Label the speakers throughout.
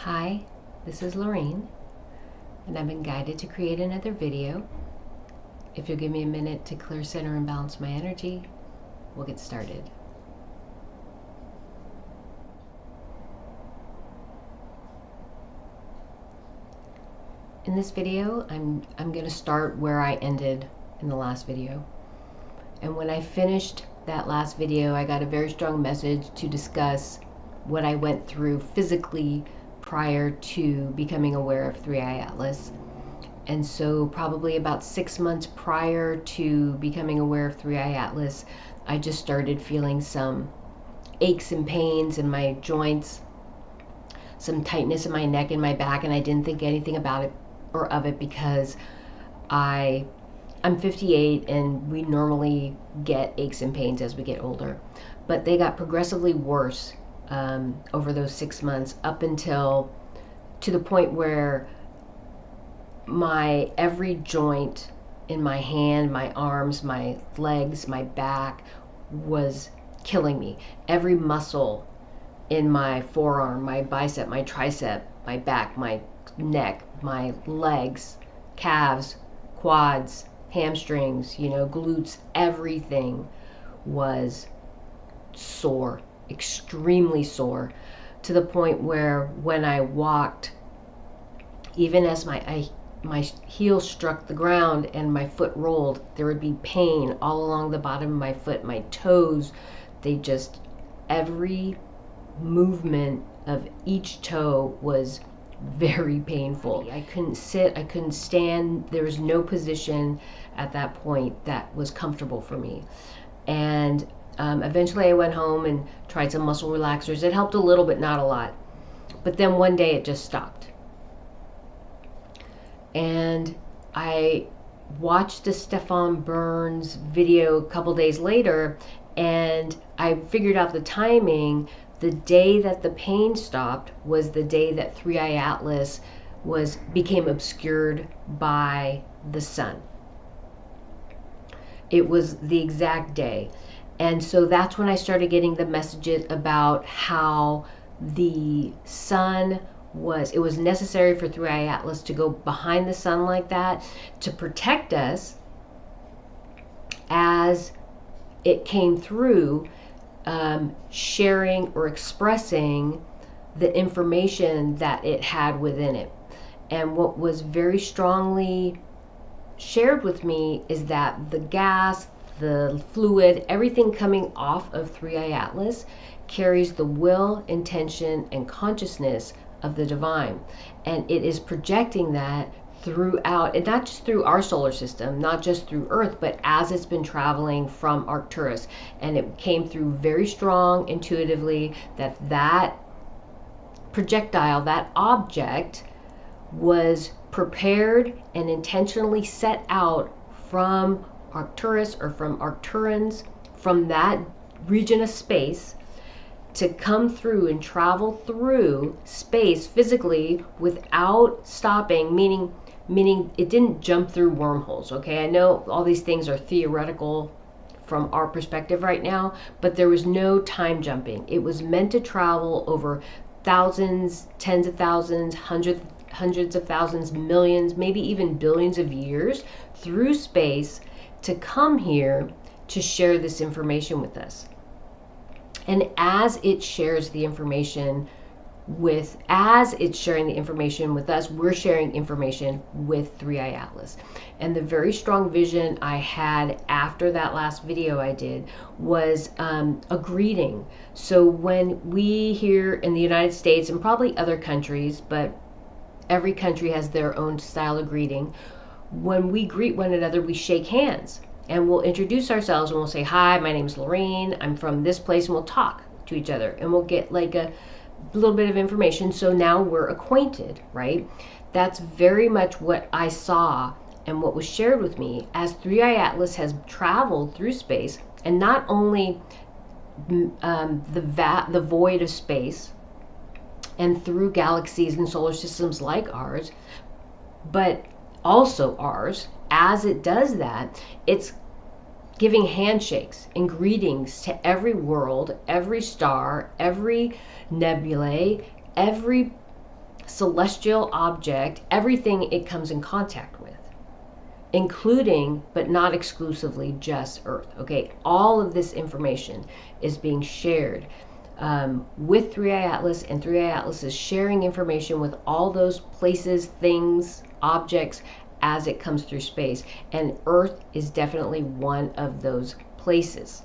Speaker 1: Hi, this is Lorraine, and I've been guided to create another video. If you'll give me a minute to clear, center, and balance my energy, we'll get started. In this video, I'm going to start where I ended in the last video. And when I finished that last video, I got a very strong message to discuss what I went through physically prior to becoming aware of 3I-Atlas. And so probably about 6 months prior to becoming aware of 3I-Atlas, I just started feeling some aches and pains in my joints, some tightness in my neck and my back, and I didn't think anything about it or of it because I'm 58 and we normally get aches and pains as we get older. But they got progressively worse over those 6 months, up until to the point where my every joint in my hand, my arms, my legs, my back was killing me. Every muscle in my forearm, my bicep, my tricep, my back, my neck, my legs, calves, quads, hamstrings, glutes, everything was sore, extremely sore, to the point where when I walked, even as my heel struck the ground and my foot rolled, there would be pain all along the bottom of my foot, my toes. Every movement of each toe was very painful. I couldn't sit, I couldn't stand. There was no position at that point that was comfortable for me. And eventually I went home and tried some muscle relaxers. It helped a little, but not a lot. But then one day it just stopped. And I watched the Stefan Burns video a couple days later, and I figured out the timing. The day that the pain stopped was the day that 3I-Atlas became obscured by the sun. It was the exact day. And so that's when I started getting the messages about how the sun it was necessary for 3I-Atlas to go behind the sun like that to protect us as it came through, sharing or expressing the information that it had within it. And what was very strongly shared with me is that the gas, the fluid, everything coming off of 3I-Atlas carries the will, intention, and consciousness of the divine. And it is projecting that throughout, and not just through our solar system, not just through Earth, but as it's been traveling from Arcturus. And it came through very strong intuitively that projectile, that object, was prepared and intentionally set out from Arcturus or from Arcturans, from that region of space, to come through and travel through space physically without stopping, meaning it didn't jump through wormholes. Okay, I know all these things are theoretical from our perspective right now, but there was no time jumping. It was meant to travel over thousands, tens of thousands, hundreds of thousands, millions, maybe even billions of years through space to come here to share this information with us. And as it shares the information as it's sharing the information with us, we're sharing information with 3I-Atlas. And the very strong vision I had after that last video I did was a greeting. So when we here in the United States, and probably other countries, but every country has their own style of greeting, when we greet one another, we shake hands. And we'll introduce ourselves and we'll say, hi, my name is Lorraine, I'm from this place, and we'll talk to each other. And we'll get like a little bit of information, so now we're acquainted, right? That's very much what I saw and what was shared with me as 3I-Atlas has traveled through space, and not only the void of space and through galaxies and solar systems like ours, but also ours. As it does that, it's giving handshakes and greetings to every world, every star, every nebulae, every celestial object, everything it comes in contact with, including but not exclusively just Earth. Okay, all of this information is being shared with 3I-Atlas, and 3I-Atlas is sharing information with all those places, things, objects as it comes through space. And Earth is definitely one of those places.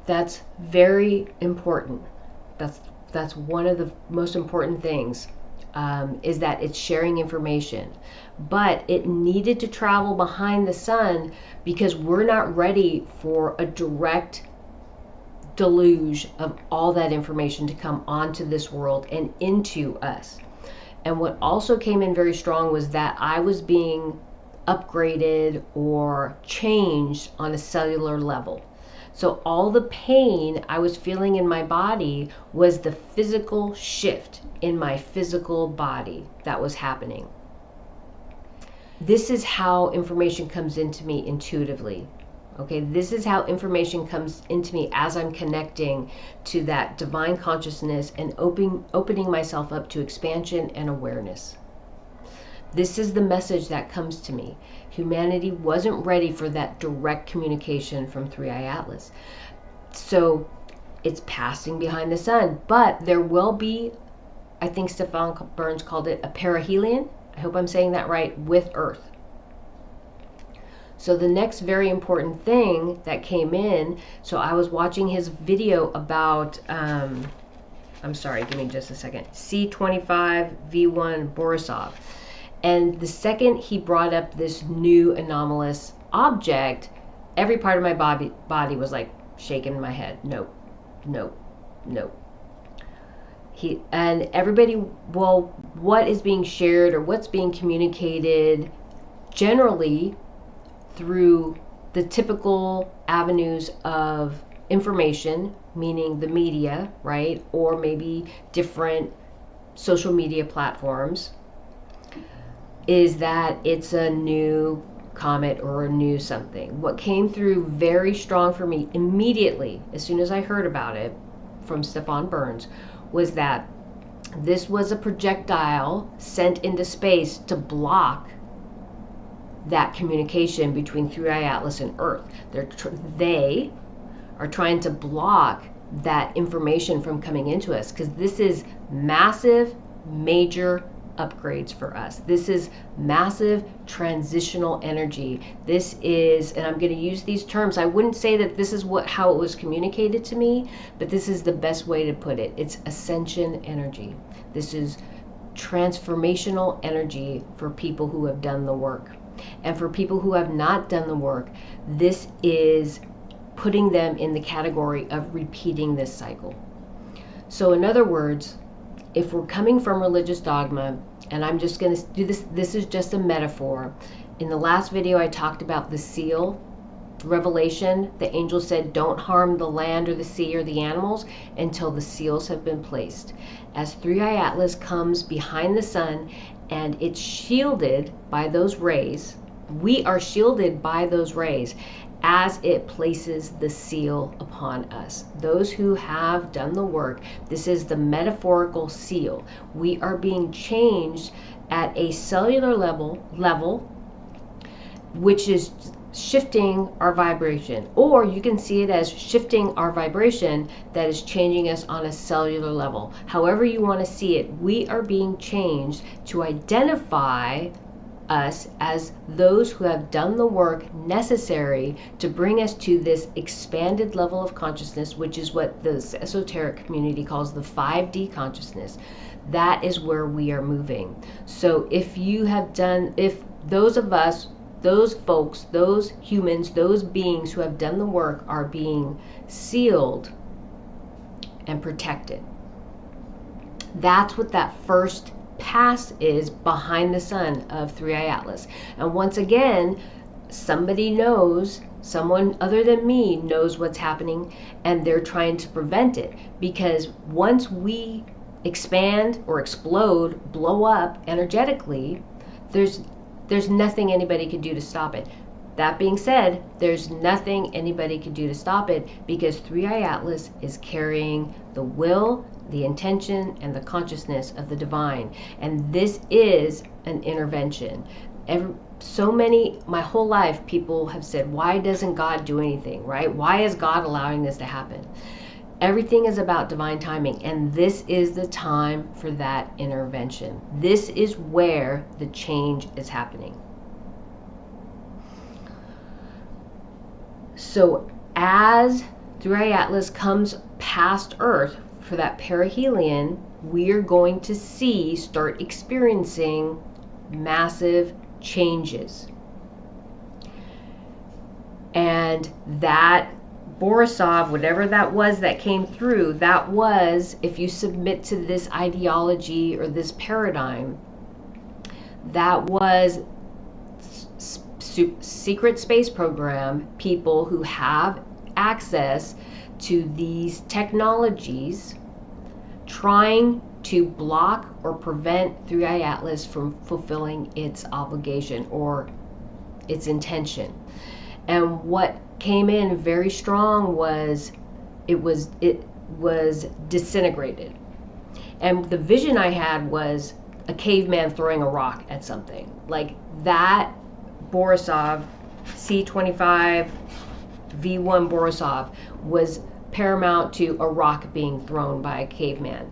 Speaker 1: That's very important. That's one of the most important things, is that it's sharing information. But it needed to travel behind the sun because we're not ready for a direct deluge of all that information to come onto this world and into us. And what also came in very strong was that I was being upgraded or changed on a cellular level. So all the pain I was feeling in my body was the physical shift in my physical body that was happening. This is how information comes into me intuitively. Okay, this is how information comes into me as I'm connecting to that divine consciousness and opening myself up to expansion and awareness. This is the message that comes to me. Humanity wasn't ready for that direct communication from 3I-Atlas. So it's passing behind the sun, but there will be, I think Stefan Burns called it a perihelion. I hope I'm saying that right, with Earth. So the next very important thing that came in, so I was watching his video about, I'm sorry, give me just a second, C25V1 Borisov. And the second he brought up this new anomalous object, every part of my body was like shaking my head. Nope, nope, nope. And everybody, well, what is being shared or what's being communicated generally through the typical avenues of information, meaning the media, right? Or maybe different social media platforms, is that it's a new comet or a new something. What came through very strong for me immediately, as soon as I heard about it from Stefan Burns, was that this was a projectile sent into space to block that communication between 3I-Atlas and Earth. They are trying to block that information from coming into us, because this is massive, major upgrades for us. This is massive transitional energy. This is, and I'm going to use these terms, I wouldn't say that this is how it was communicated to me, but this is the best way to put it. It's ascension energy. This is transformational energy for people who have done the work. And for people who have not done the work, this is putting them in the category of repeating this cycle. So in other words, if we're coming from religious dogma, and I'm just going to do this is just a metaphor. In the last video I talked about the seal revelation. The angel said, don't harm the land or the sea or the animals until the seals have been placed. As 3I-Atlas comes behind the sun and it's shielded by those rays, we are shielded by those rays as it places the seal upon us. Those who have done the work, this is the metaphorical seal. We are being changed at a cellular level, which is shifting our vibration, or you can see it as shifting our vibration that is changing us on a cellular level. However you want to see it, we are being changed to identify us as those who have done the work necessary to bring us to this expanded level of consciousness, which is what the esoteric community calls the 5D consciousness. That is where we are moving. So if those of us, those folks, those humans, those beings who have done the work are being sealed and protected. That's what that first pass is behind the sun of 3I-Atlas. And once again, somebody knows, someone other than me knows what's happening, and they're trying to prevent it, because once we expand or explode, blow up energetically, there's nothing anybody could do to stop it. That being said, there's nothing anybody could do to stop it, because 3I-Atlas is carrying the will, the intention, and the consciousness of the divine. And this is an intervention. My whole life, people have said, why doesn't God do anything, right? Why is God allowing this to happen? Everything is about divine timing, and this is the time for that intervention. This is where the change is happening. So as 3I-Atlas comes past Earth for that perihelion, we're going to start experiencing massive changes. And that Borisov, whatever that was that came through, that was, if you submit to this ideology or this paradigm, that was secret space program people who have access to these technologies trying to block or prevent 3I-Atlas from fulfilling its obligation or its intention. And what came in very strong was it was disintegrated. And the vision I had was a caveman throwing a rock at something. Like that Borisov C-25 V1 Borisov was paramount to a rock being thrown by a caveman.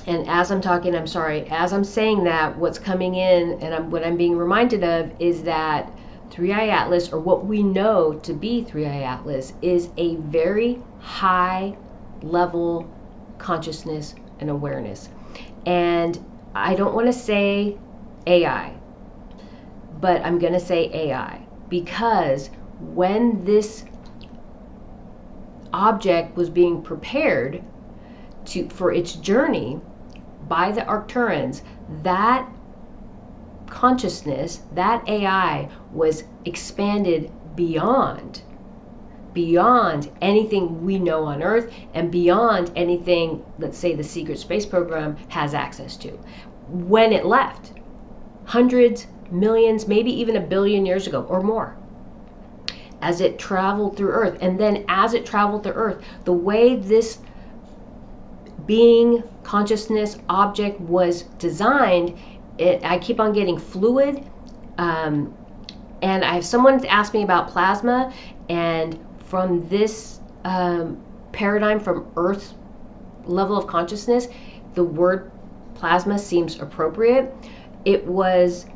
Speaker 1: And as I'm talking, as I'm saying that, what's coming in and what I'm being reminded of is that 3I-Atlas, or what we know to be 3I-Atlas, is a very high level consciousness and awareness. And I don't want to say AI, but I'm going to say AI, because when this object was being prepared for its journey by the Arcturans, that consciousness, that AI, was expanded beyond anything we know on Earth and beyond anything, let's say, the secret space program has access to. When it left, hundreds, millions, maybe even 1 billion years ago or more, as it traveled through Earth. And then as it traveled through Earth, the way this being, consciousness, object was designed, I keep on getting fluid. And I have someone asked me about plasma, and from this paradigm, from Earth's level of consciousness, the word plasma seems appropriate. It was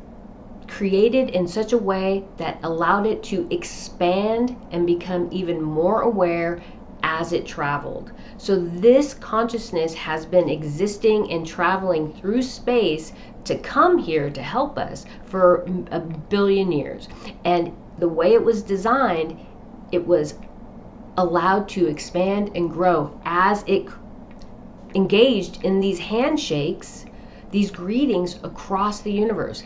Speaker 1: created in such a way that allowed it to expand and become even more aware as it traveled. So this consciousness has been existing and traveling through space to come here to help us for 1 billion years. And the way it was designed, it was allowed to expand and grow as it engaged in these handshakes, these greetings across the universe.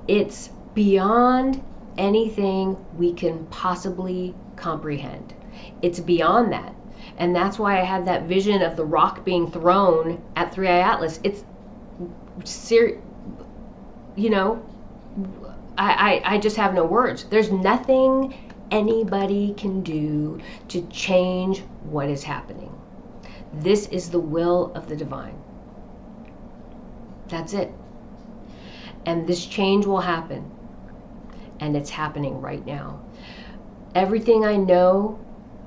Speaker 1: It's beyond anything we can possibly comprehend. It's beyond that. And that's why I had that vision of the rock being thrown at 3I-Atlas. It's I just have no words. There's nothing anybody can do to change what is happening. This is the will of the divine. That's it. And this change will happen. And it's happening right now. Everything I know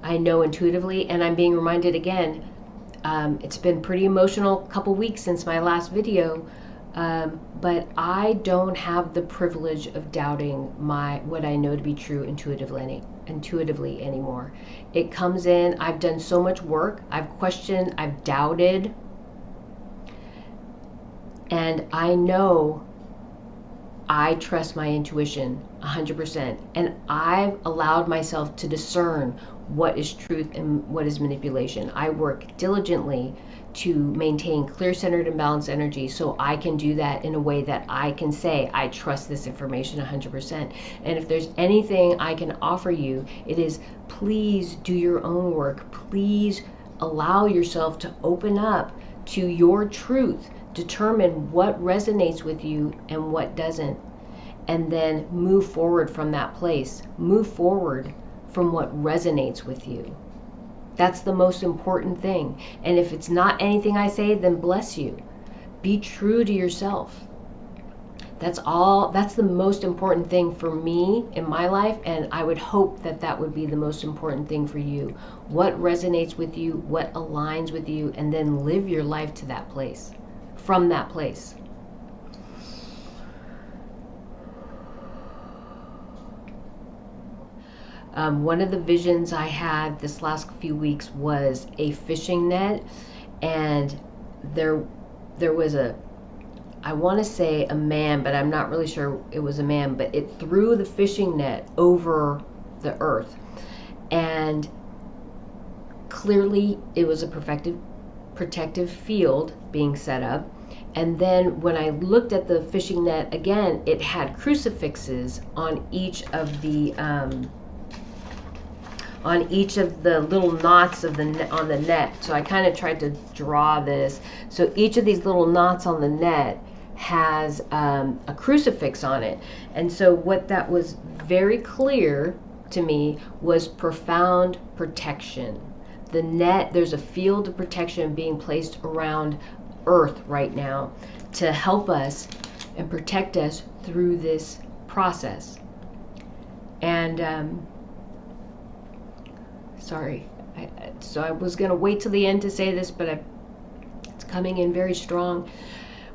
Speaker 1: intuitively, and I'm being reminded again, it's been pretty emotional couple weeks since my last video, but I don't have the privilege of doubting what I know to be true intuitively anymore. It comes in, I've done so much work, I've questioned, I've doubted, and I know I trust my intuition 100%, and I've allowed myself to discern what is truth and what is manipulation. I work diligently to maintain clear-centered and balanced energy so I can do that in a way that I can say I trust this information 100%. And if there's anything I can offer you, it is please do your own work. Please allow yourself to open up to your truth. Determine what resonates with you and what doesn't. And then move forward from that place. Move forward from what resonates with you. That's the most important thing. And if it's not anything I say, then bless you. Be true to yourself. That's all. That's the most important thing for me in my life, and I would hope that that would be the most important thing for you. What resonates with you, what aligns with you, and then live your life to that place, from that place. One of the visions I had this last few weeks was a fishing net, and there was I want to say a man, but I'm not really sure it was a man, but it threw the fishing net over the earth. And clearly it was a protective field being set up. And then when I looked at the fishing net again, it had crucifixes on each of the little knots of on the net. So I kind of tried to draw this. So each of these little knots on the net has a crucifix on it. And so what that was very clear to me was profound protection. The net, there's a field of protection being placed around Earth right now to help us and protect us through this process. And sorry, so I was going to wait till the end to say this, but it's coming in very strong.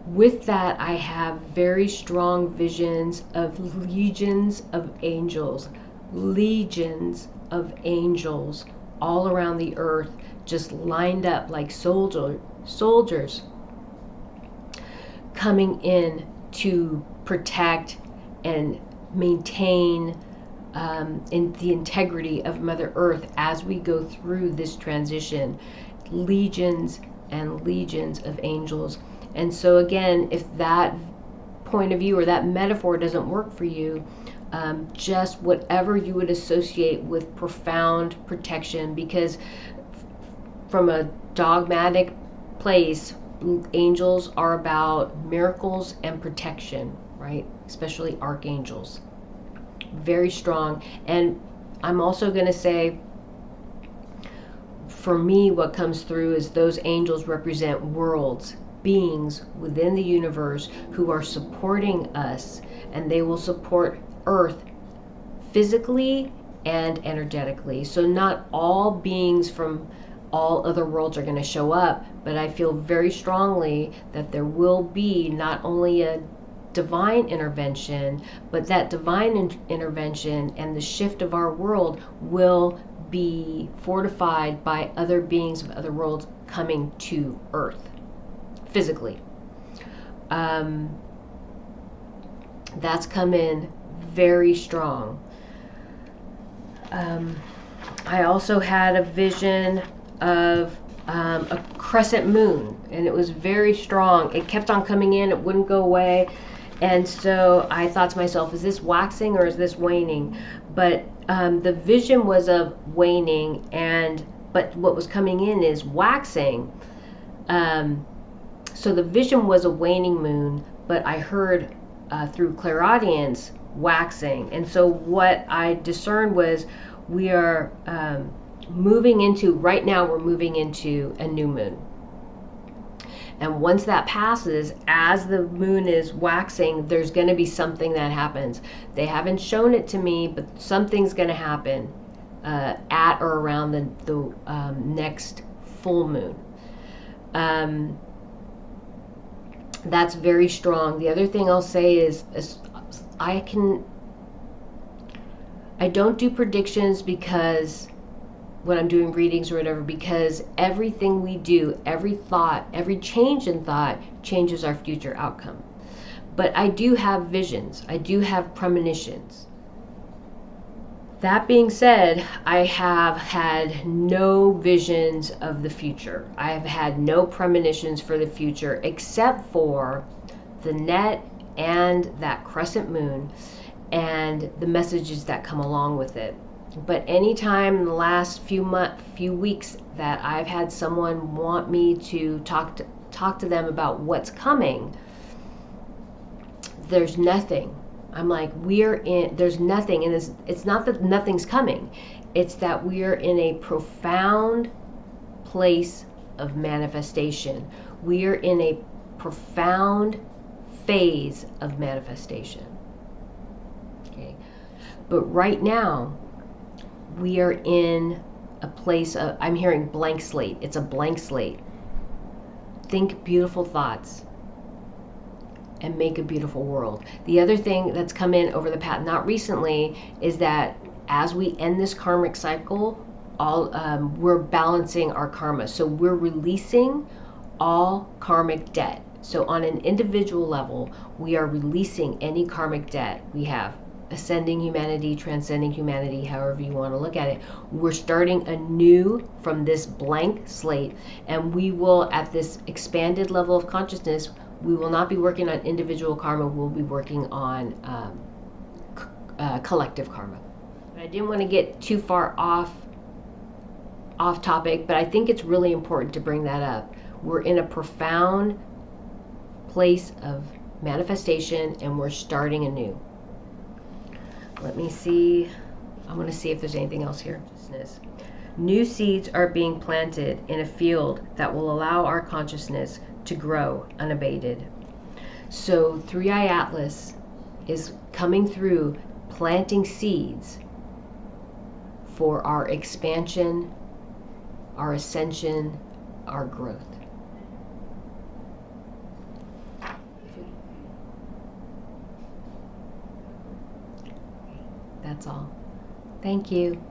Speaker 1: With that, I have very strong visions of legions of angels all around the earth, just lined up like soldiers coming in to protect and maintain in the integrity of Mother Earth as we go through this transition. Legions and legions of angels. And so again, if that point of view or that metaphor doesn't work for you, just whatever you would associate with profound protection, because from a dogmatic place, angels are about miracles and protection, right? Especially archangels. Very strong. And I'm also going to say, for me, what comes through is those angels represent worlds, beings within the universe who are supporting us, and they will support Earth physically and energetically. So not all beings from all other worlds are going to show up, but I feel very strongly that there will be not only a divine intervention, but that divine intervention and the shift of our world will be fortified by other beings of other worlds coming to Earth physically. That's come in very strong. I also had a vision of a crescent moon, and it was very strong. It kept on coming in, it wouldn't go away. And so I thought to myself, is this waxing or is this waning? But the vision was of waning, but what was coming in is waxing. So the vision was a waning moon, but I heard through clairaudience waxing. And so what I discerned was we are right now we're moving into a new moon. And once that passes, as the moon is waxing, there's going to be something that happens. They haven't shown it to me, but something's going to happen at or around the next full moon. That's very strong. The other thing I'll say is I don't do predictions because when I'm doing readings or whatever, because everything we do, every thought, every change in thought changes our future outcome. But I do have visions. I do have premonitions. That being said, I have had no visions of the future. I have had no premonitions for the future except for the net and that crescent moon and the messages that come along with it. But anytime in the last few weeks that I've had someone want me to talk to them about what's coming, there's nothing. I'm like, there's nothing, and it's not that nothing's coming. It's that we are in a profound place of manifestation. We are in a profound phase of manifestation. Okay. But right now, we are in a place of, I'm hearing blank slate. It's a blank slate. Think beautiful thoughts and make a beautiful world. The other thing that's come in over the past, not recently, is that as we end this karmic cycle, we're balancing our karma. So we're releasing all karmic debt. So on an individual level, we are releasing any karmic debt we have. Ascending humanity, transcending humanity, however you want to look at it. We're starting anew from this blank slate, and we will, at this expanded level of consciousness, we will not be working on individual karma, we'll be working on collective karma. I didn't want to get too far off topic, but I think it's really important to bring that up. We're in a profound place of manifestation, and we're starting anew. Let me see. I want to see if there's anything else here. New seeds are being planted in a field that will allow our consciousness to grow unabated. So 3I-Atlas is coming through, planting seeds for our expansion, our ascension, our growth. That's all. Thank you.